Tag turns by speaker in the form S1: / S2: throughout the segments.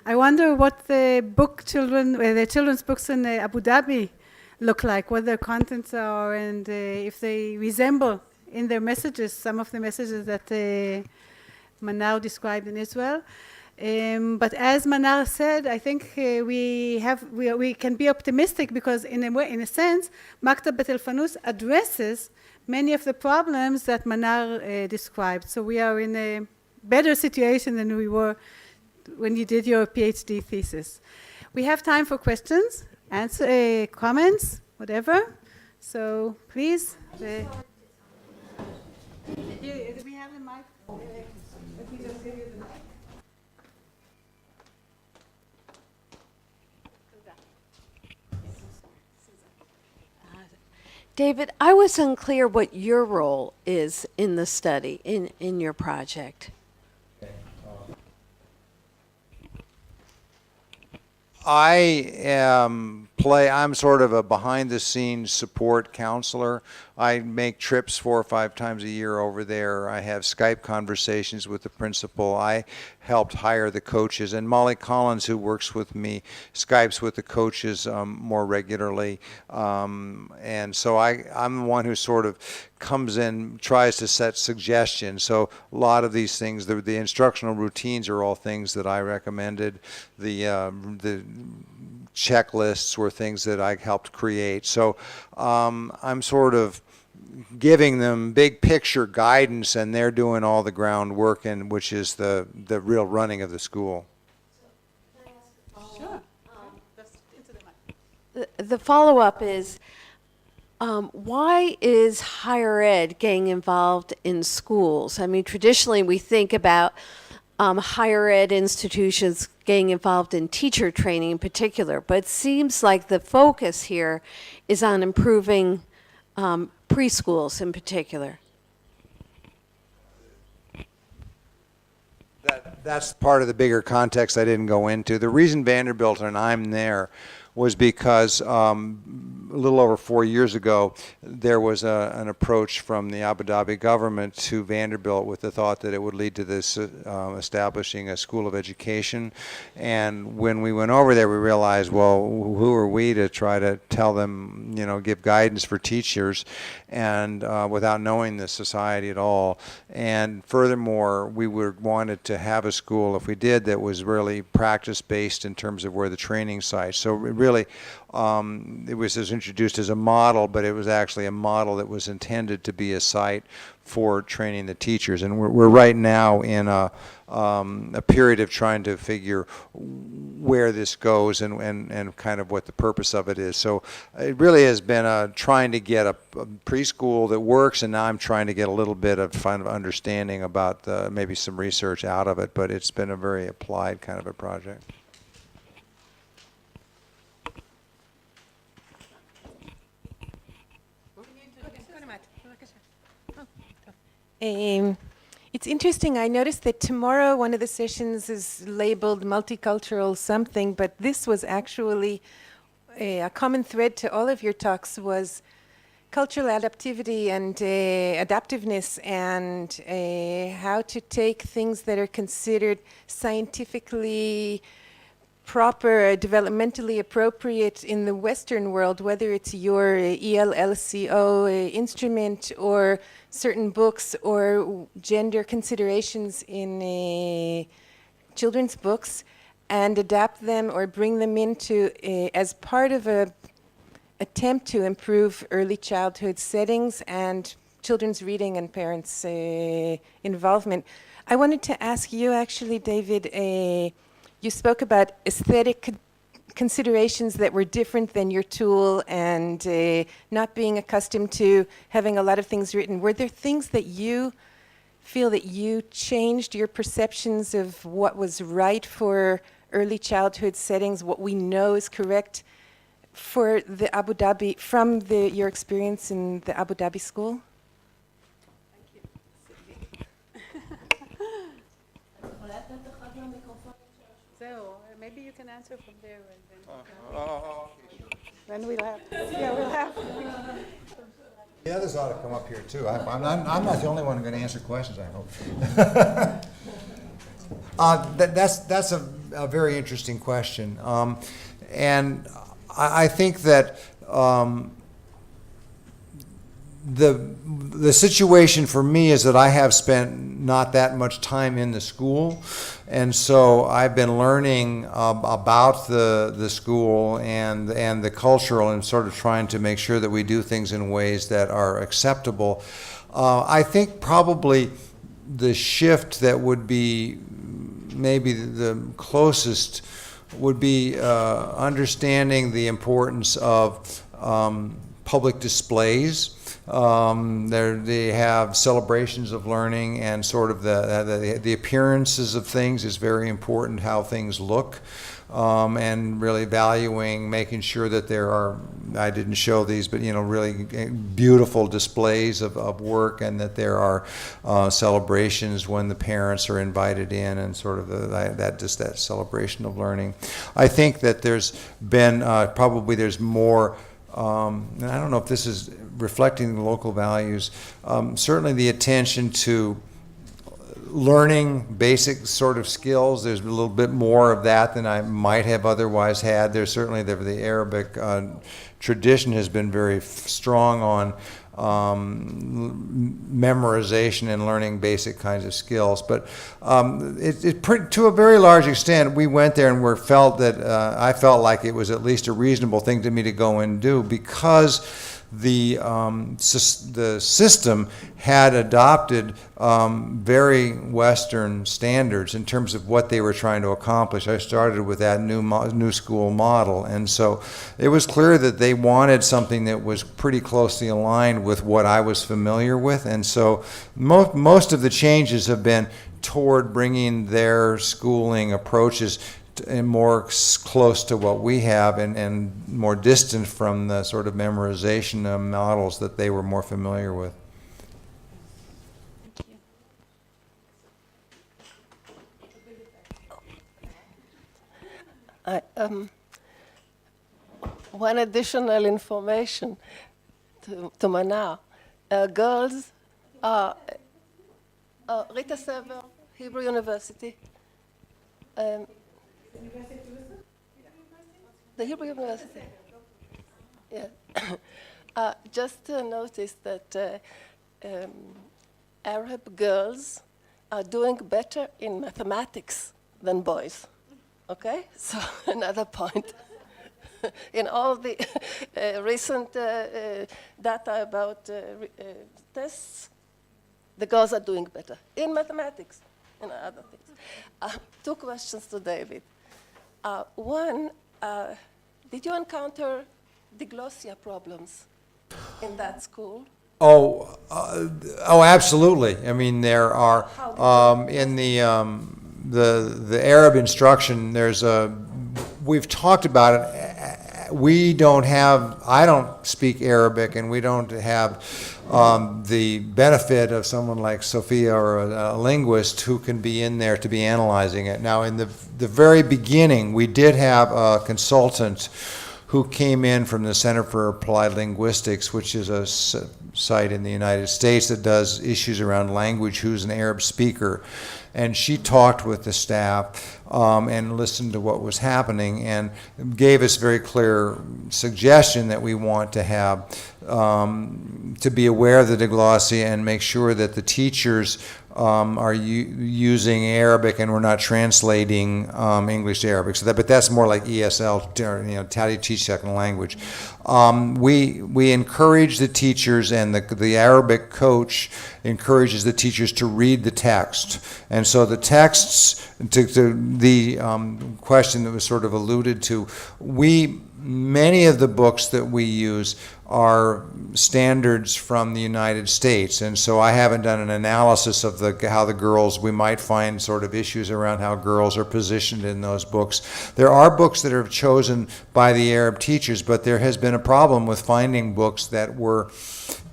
S1: I wonder what the children's books in Abu Dhabi look like, what their contents are, and if they resemble in their messages some of the messages that Manar described in Israel. But as Manar said, I think we can be optimistic because in a sense, Maktabat Al-Fanoos addresses many of the problems that Manar described. So we are in a better situation than we were when you did your PhD thesis. We have time for questions, comments, whatever. So please. Here, we have the mic. Let me just give you the mic.
S2: David, I was unclear what your role is in the study, in your project.
S3: I'm sort of a behind-the-scenes support counselor. I make trips 4 or 5 times a year over there. I have Skype conversations with the principal. I helped hire the coaches. And Molly Collins, who works with me, Skypes with the coaches more regularly. And so I'm the one who sort of comes in, tries to set suggestions. So a lot of these things, the instructional routines are all things that I recommended. The checklists were things that I helped create. So I'm sort of giving them big picture guidance, and they're doing all the groundwork, and which is the real running of the school.
S1: Sure.
S2: The follow-up is, why is higher ed getting involved in schools? I mean, traditionally we think about higher ed institutions getting involved in teacher training in particular, but it seems like the focus here is on improving preschools in particular.
S3: That's part of the bigger context I didn't go into. The reason Vanderbilt and I'm there was because a little over 4 years ago, there was an approach from the Abu Dhabi government to Vanderbilt with the thought that it would lead to this establishing a school of education. And when we went over there, we realized, well, who are we to try to tell them, give guidance for teachers, and without knowing the society at all. And furthermore, we wanted to have a school, if we did, that was really practice-based in terms of where the training sites. So really, it was introduced as a model, but it was actually a model that was intended to be a site for training the teachers. And we're right now in a period of trying to figure where this goes and kind of what the purpose of it is. So it really has been trying to get a preschool that works, and now I'm trying to get a little bit of understanding about maybe some research out of it, but it's been a very applied kind of a project.
S4: It's interesting. I noticed that tomorrow one of the sessions is labeled multicultural something, but this was actually a common thread to all of your talks was cultural adaptivity and adaptiveness, and how to take things that are considered scientifically proper, developmentally appropriate in the Western world, whether it's your ELLCO instrument or certain books or gender considerations in children's books, and adapt them or bring them into as part of a attempt to improve early childhood settings and children's reading and parents' involvement. I wanted to ask you actually, David, you spoke about aesthetic considerations that were different than your tool and not being accustomed to having a lot of things written. Were there things that you feel that you changed your perceptions of what was right for early childhood settings, what we know is correct for the Abu Dhabi, from your experience in the Abu Dhabi school?
S1: Maybe you can answer from there, and then we'll have. Yeah, we'll have.
S3: The others ought to come up here too. I'm not the only one going to answer questions, I hope. That's a very interesting question. And I think that the situation for me is that I have spent not that much time in the school, and so I've been learning about the school and the cultural, and sort of trying to make sure that we do things in ways that are acceptable. I think probably the shift that would be maybe the closest would be understanding the importance of public displays. They have celebrations of learning, and sort of the appearances of things is very important, how things look, and really valuing, making sure that there are, I didn't show these, but really beautiful displays of work, and that there are celebrations when the parents are invited in, and sort of that celebration of learning. I think that there's been probably there's more. And I don't know if this is reflecting the local values. Certainly the attention to learning basic sort of skills. There's a little bit more of that than I might have otherwise had. There's certainly the Arabic tradition has been very strong on memorization and learning basic kinds of skills. But to a very large extent, we went there and I felt like it was at least a reasonable thing to me to go and do, because the system had adopted very Western standards in terms of what they were trying to accomplish. I started with that new school model, and so it was clear that they wanted something that was pretty closely aligned with what I was familiar with, and so most of the changes have been toward bringing their schooling approaches and more close to what we have, and more distant from the sort of memorization models that they were more familiar with.
S5: One additional information to Manar. Girls are Rita Sever, Hebrew University. The Hebrew University. Yeah. Just notice that Arab girls are doing better in mathematics than boys. Okay? So another point. In all the recent data about tests, the girls are doing better in mathematics and other things. Two questions to David. One, did you encounter diglossia problems in that school?
S3: Oh, absolutely. I mean, there are in the Arab instruction. We've talked about it. I don't speak Arabic, and we don't have the benefit of someone like Sophia or a linguist who can be in there to be analyzing it. Now, in the very beginning, we did have a consultant who came in from the Center for Applied Linguistics, which is a site in the United States that does issues around language, who's an Arab speaker. And she talked with the staff and listened to what was happening, and gave us very clear suggestion that we want to have to be aware of the diglossia and make sure that the teachers are using Arabic and we're not translating English to Arabic. But that's more like ESL, how do you teach second language? We encourage the teachers, and the Arabic coach encourages the teachers to read the text. And so the texts, to the question that was sort of alluded to, many of the books that we use are standards from the United States, and so I haven't done an analysis of how the girls, we might find sort of issues around how girls are positioned in those books. There are books that are chosen by the Arab teachers, but there has been a problem with finding books that were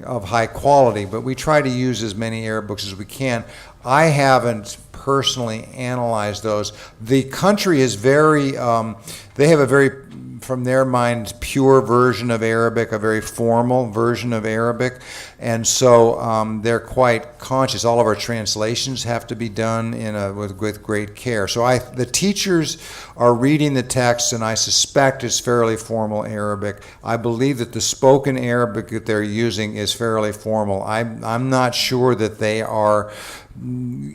S3: of high quality, but we try to use as many Arab books as we can. I haven't personally analyzed those. The country is they have a very, from their mind, pure version of Arabic, a very formal version of Arabic, And so they're quite conscious. All of our translations have to be done with great care. So the teachers are reading the text, and I suspect it's fairly formal Arabic. I believe that the spoken Arabic that they're using is fairly formal. I'm not sure that they are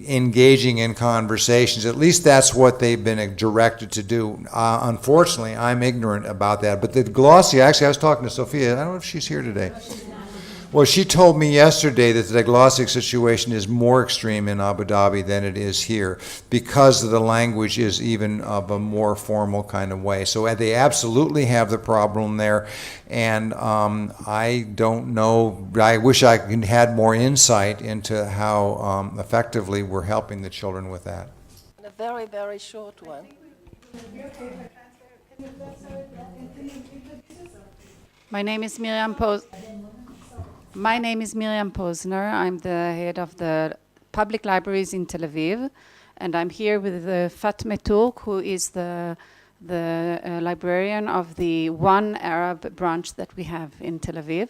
S3: engaging in conversations. At least that's what they've been directed to do. Unfortunately, I'm ignorant about that. But the glossy, actually, I was talking to Sophia. I don't know if she's here today. Well, she told me yesterday that the glossic situation is more extreme in Abu Dhabi than it is here because the language is even of a more formal kind of way. So they absolutely have the problem there, and I don't know. I wish I had more insight into how effectively we're helping the children with that.
S5: A very, very short one.
S6: My name is Miriam Posner. I'm the head of the public libraries in Tel Aviv, and I'm here with Fatma Turk, who is the librarian of the one Arab branch that we have in Tel Aviv.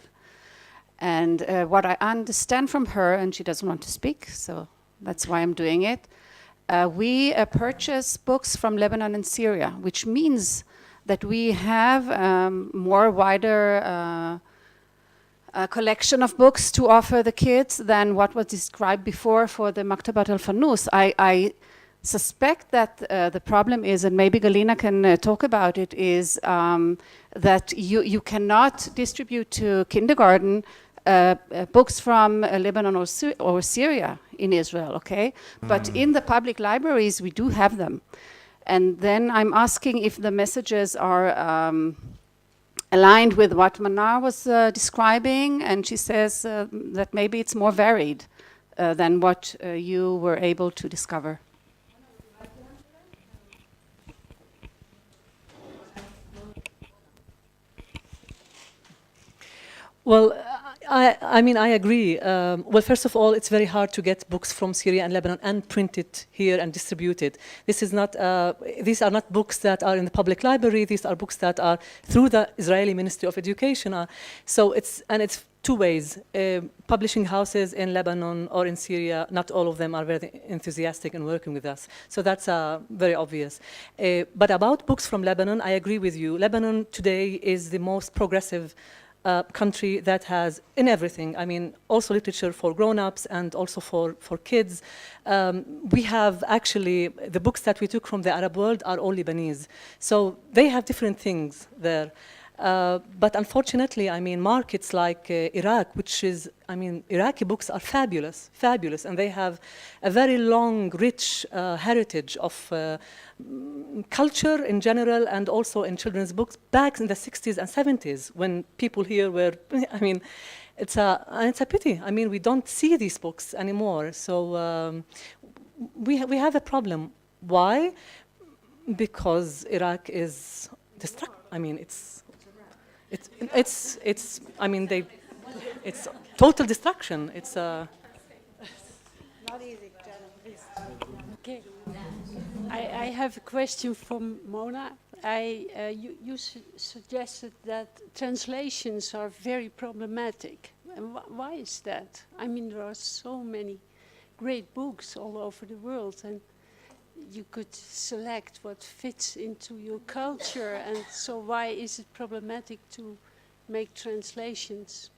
S6: And what I understand from her, and she doesn't want to speak, so that's why I'm doing it, we purchase books from Lebanon and Syria, which means that we have more wider a collection of books to offer the kids than what was described before for the Maktabat Al-Fanoos. I suspect that the problem is, and maybe Galina can talk about it, is that you cannot distribute to kindergarten books from Lebanon or Syria in Israel, okay? But in the public libraries, we do have them. And then I'm asking if the messages are aligned with what Manar was describing, and she says that maybe it's more varied than what you were able to discover.
S7: Well, I mean, I agree. Well, first of all, it's very hard to get books from Syria and Lebanon and print it here and distribute it. This is not, these are not books that are in the public library. These are books that are through the Israeli Ministry of Education. So it's two ways. Publishing houses in Lebanon or in Syria, not all of them are very enthusiastic in working with us. So that's very obvious. But about books from Lebanon, I agree with you. Lebanon today is the most progressive country that has in everything. I mean, also literature for grown-ups and also for kids. We have actually, the books that we took from the Arab world are all Lebanese. So they have different things there. But unfortunately, I mean, markets like Iraq, which is, I mean, Iraqi books are fabulous, fabulous, and they have a very long, rich heritage of culture in general and also in children's books back in the 60s and 70s when people here were, I mean, it's a pity. I mean, we don't see these books anymore. So we have a problem. Why? Because Iraq is destructive. I mean, it's total destruction. It's not
S8: easy, please. Okay. I have a question from Mona. You suggested that translations are very problematic. And why is that? I mean, there are so many great books all over the world, and you could select what fits into your culture, and so why is it problematic to make translations?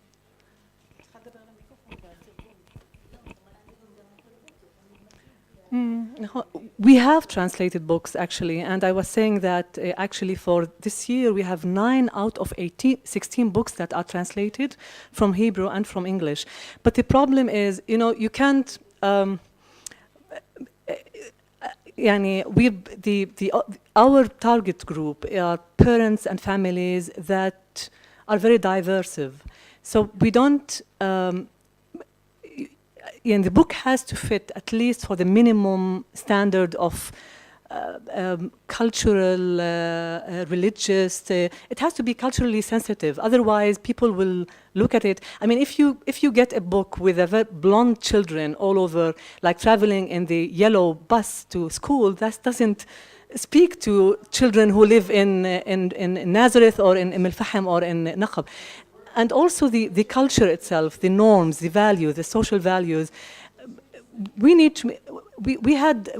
S7: We have translated books actually, and I was saying that actually for this year we have 9 out of 16 books that are translated from Hebrew and from English. But the problem is, you know, you can't our target group are parents and families that are very diverse. So we don't, and the book has to fit at least for the minimum standard of cultural, religious. It has to be culturally sensitive. Otherwise, people will look at it. I mean, if you get a book with a blonde children all over, like traveling in the yellow bus to school, that doesn't speak to children who live in Nazareth or in Al-Fahim or in Naqab. and also the culture itself, the norms, the values, the social values. We need to. We had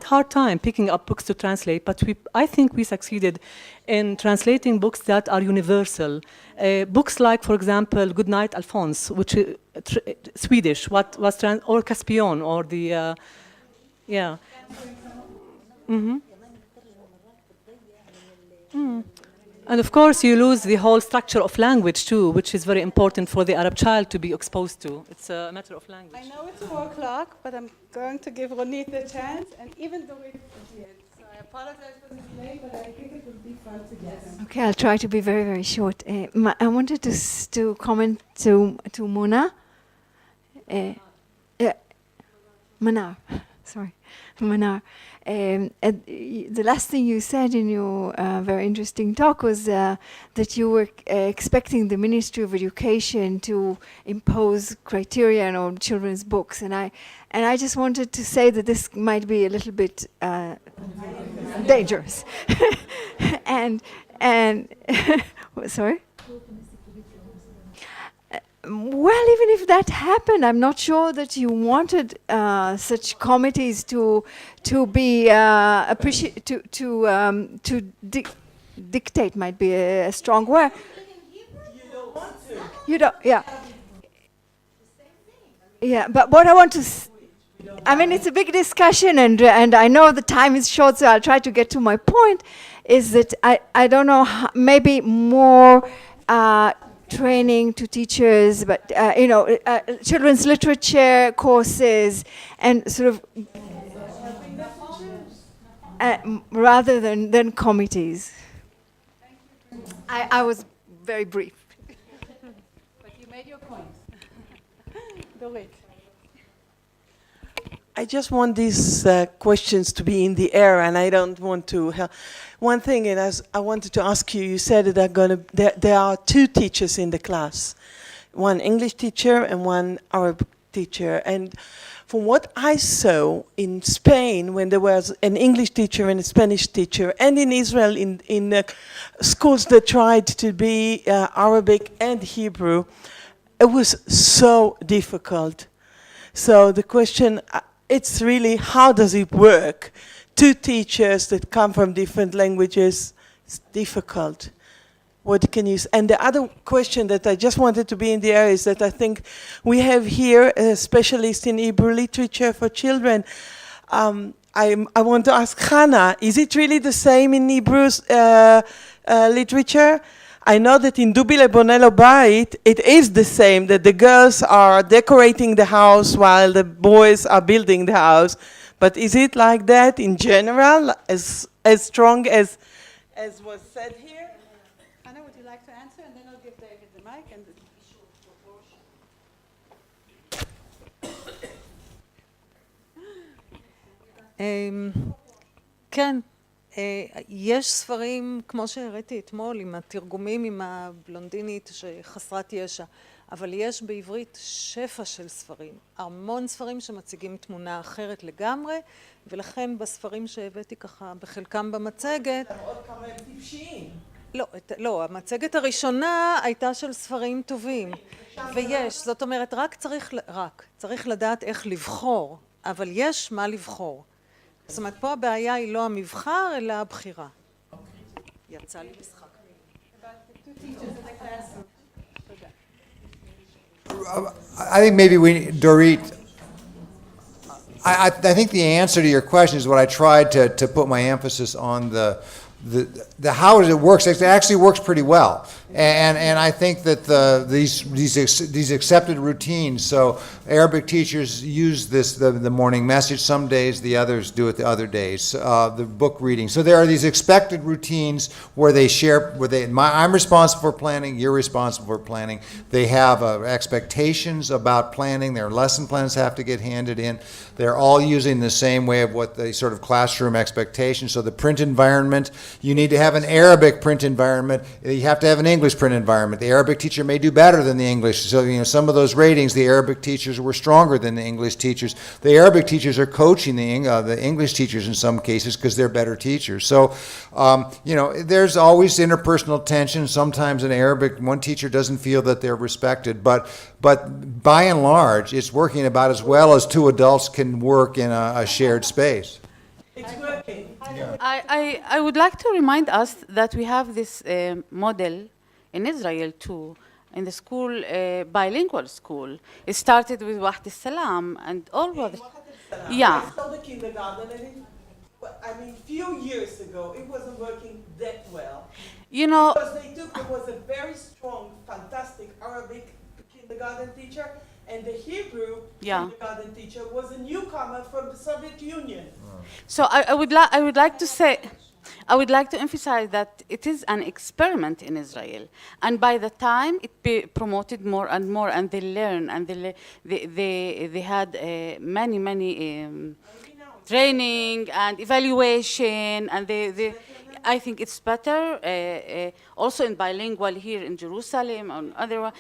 S7: hard time picking up books to translate, but I think we succeeded in translating books that are universal. Books like, for example, Goodnight Alphonse, which is Swedish, or Caspian, or the yeah. Mm-hmm. Mm. And of course, you lose the whole structure of language too, which is very important for the Arab child to be exposed to. It's a matter of language.
S1: I know it's 4 o'clock, but I'm going to give Ronit the chance, and even though it's at the end. So I apologize for the delay, but I think it would be fun together.
S9: Okay, I'll try to be very, very short. I wanted to comment to Mona. Manar, sorry, Manar. The last thing you said in your very interesting talk was that you were expecting the Ministry of Education to impose criteria on children's books, and I just wanted to say that this might be a little bit dangerous. and sorry. Well, even if that happened, I'm not sure that you wanted such committees to be dictate might be a strong word. You don't want to. You don't, yeah. Yeah, but what I want to, I mean, it's a big discussion, and I know the time is short, so I'll try to get to my point. Is that I don't know, maybe more. Training to teachers, but children's literature courses, and sort of rather than committees. I was very brief.
S1: But you made your point. Dorit.
S10: I just want these questions to be in the air, and I don't want to help. One thing, and as I wanted to ask you, you said that there are 2 teachers in the class, one English teacher and one Arabic teacher. And from what I saw in Spain, when there was an English teacher and a Spanish teacher, and in Israel, in schools that tried to be Arabic and Hebrew, it was so difficult. So the question, it's really, how does it work? 2 teachers that come from different languages, it's difficult. What can you, and the other question that I just wanted to be in the air is that I think we have here a specialist in Hebrew literature for children. I want to ask Hannah, is it really the same in Hebrew literature? I know that in Dubile Bonello Bait, it is the same, that the girls are decorating the house while the boys are building the house. But is it like that in general, as strong as was said here?
S1: Anna, would you like to answer? And then I'll give David the mic.
S11: כן, יש ספרים, כמו שהראיתי אתמול, עם התרגומים עם הבלונדינית שחסרת ישע, אבל יש בעברית שפע של ספרים, המון ספרים שמציגים תמונה אחרת לגמרי, ולכן בספרים שהבאתי ככה בחלקם במצגת... עוד כמה טיפשיים. לא, המצגת הראשונה הייתה של ספרים טובים, ויש, זאת אומרת, צריך לדעת איך לבחור, אבל יש מה לבחור. זאת אומרת, פה הבעיה היא לא המבחר, אלא הבחירה. יצא לי משחק.
S3: I think maybe Dorit, I think the answer to your question is what I tried to put my emphasis on the how it works. It actually works pretty well, and I think that these accepted routines. So Arabic teachers use the morning message some days, the others do it the other days. The book reading. So there are these expected routines where they share. I'm responsible for planning. You're responsible for planning. They have expectations about planning. Their lesson plans have to get handed in. They're all using the same way of what the sort of classroom expectations. So the print environment. You need to have an Arabic print environment. You have to have an English English print environment. The Arabic teacher may do better than the English. So, some of those ratings, the Arabic teachers were stronger than the English teachers. The Arabic teachers are coaching the English teachers in some cases because they're better teachers. So, there's always interpersonal tension. Sometimes in Arabic, one teacher doesn't feel that they're respected. But by and large, it's working about as well as two adults can work in a shared space.
S10: It's working.
S6: I would like to remind us that we have this model in Israel too, in the school, bilingual school. It started with Waht al-Salam and all of yeah.
S10: I saw the kindergarten, and few years ago, it wasn't working that well. Because there was a very strong, fantastic Arabic kindergarten teacher, and the Hebrew kindergarten teacher was a newcomer from the Soviet Union.
S6: So I would like to emphasize that it is an experiment in Israel, and by the time it be promoted more and more, and they learn, and they had many training and evaluation, and I think it's better. Also in bilingual here in Jerusalem and other one,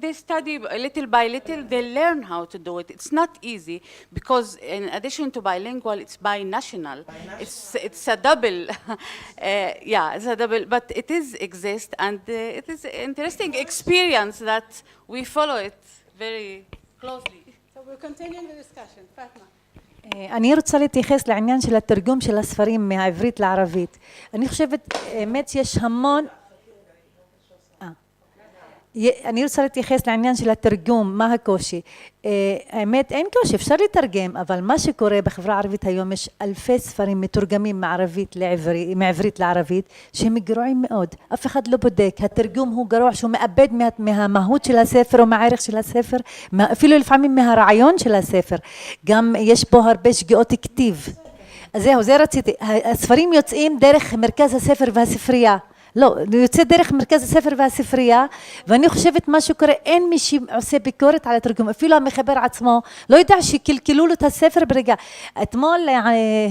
S6: they study little by little. They learn how to do it. It's not easy because in addition to bilingual, it's binational. It's a double. It's a double. But it exists, and it is an interesting experience that we follow it very closely.
S1: So we'll continue the discussion. Fatma.
S12: אני רוצה להתייחס לעניין של התרגום של הספרים מהעברית לערבית. אני חושבת, האמת יש המון... אני רוצה להתייחס לעניין של התרגום, מה הקושי? האמת אין קושי, אפשר לתרגם, אבל מה שקורה בחברה הערבית היום יש אלפי ספרים מתורגמים מעברית לערבית, שהם גרועים מאוד. אף אחד לא בודק, התרגום הוא גרוע, שהוא מאבד מהמהות של הספר או מהערך של הספר, אפילו לפעמים מהרעיון של הספר. גם יש פה הרבה שגיאות כתיב. אז זהו, זה רציתי. הספרים יוצאים דרך מרכז הספר והספרייה. לא, יוצא דרך מרכז הספר והספרייה, ואני חושבת מה שקורה, אין מי שעושה ביקורת על התרגום, אפילו המחבר עצמו, לא יודע שקלקלו לו את הספר ברגע. אתמול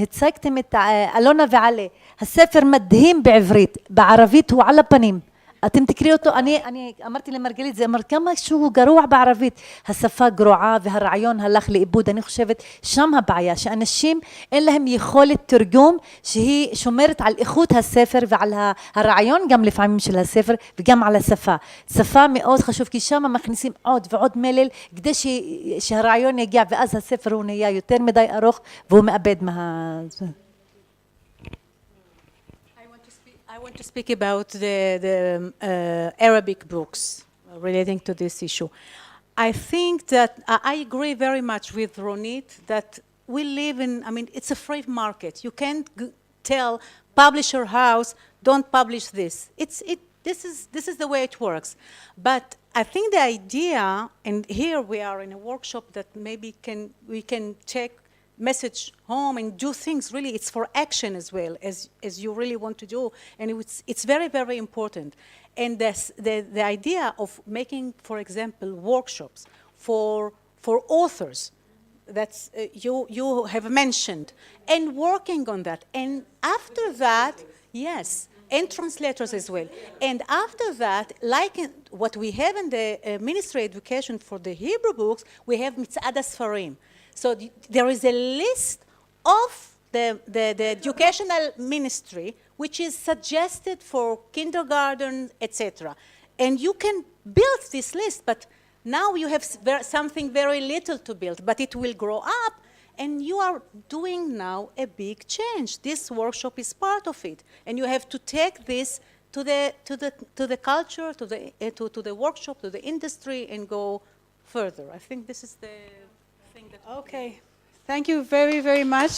S12: הצגתם את אלונה ועלה, הספר מדהים בעברית, בערבית הוא על הפנים. אתם תקראו אותו, אני אמרתי למרגלית, זה אמר כמה שהוא גרוע בערבית, השפה גרועה והרעיון הלך לאיבוד. אני חושבת שם הבעיה, שאנשים אין להם יכולת תרגום שהיא שומרת על איכות הספר ועל הרעיון גם לפעמים של הספר וגם על השפה. שפה מאוד חשוב, כי שם מכניסים עוד ועוד מלל כדי שהרעיון יגיע, ואז הספר הוא נהיה יותר מדי ארוך והוא מאבד
S13: I want to speak about the Arabic books relating to this issue. I think that I agree very much with Ronit that we live in, it's a free market. You can't tell publisher house, don't publish this. This is the way it works. But I think the idea, and here we are in a workshop that maybe we can take message home and do things. Really, it's for action as well as you really want to do, and it's very, very important. And the idea of making, for example, workshops for authors that's you have mentioned, and working on that, and after that, yes, and translators as well. And after that, like what we have in the Ministry of Education for the Hebrew books, we have Mitzad Asfarim. So there is a list of the educational ministry which is suggested for kindergarten, etc. And you can build this list, but now you have something very little to build, but it will grow up, and you are doing now a big change. This workshop is part of it, and you have to take this to the culture, to the workshop, to the industry, and go further. I think this is the thing that.
S1: Okay, thank you very, very much.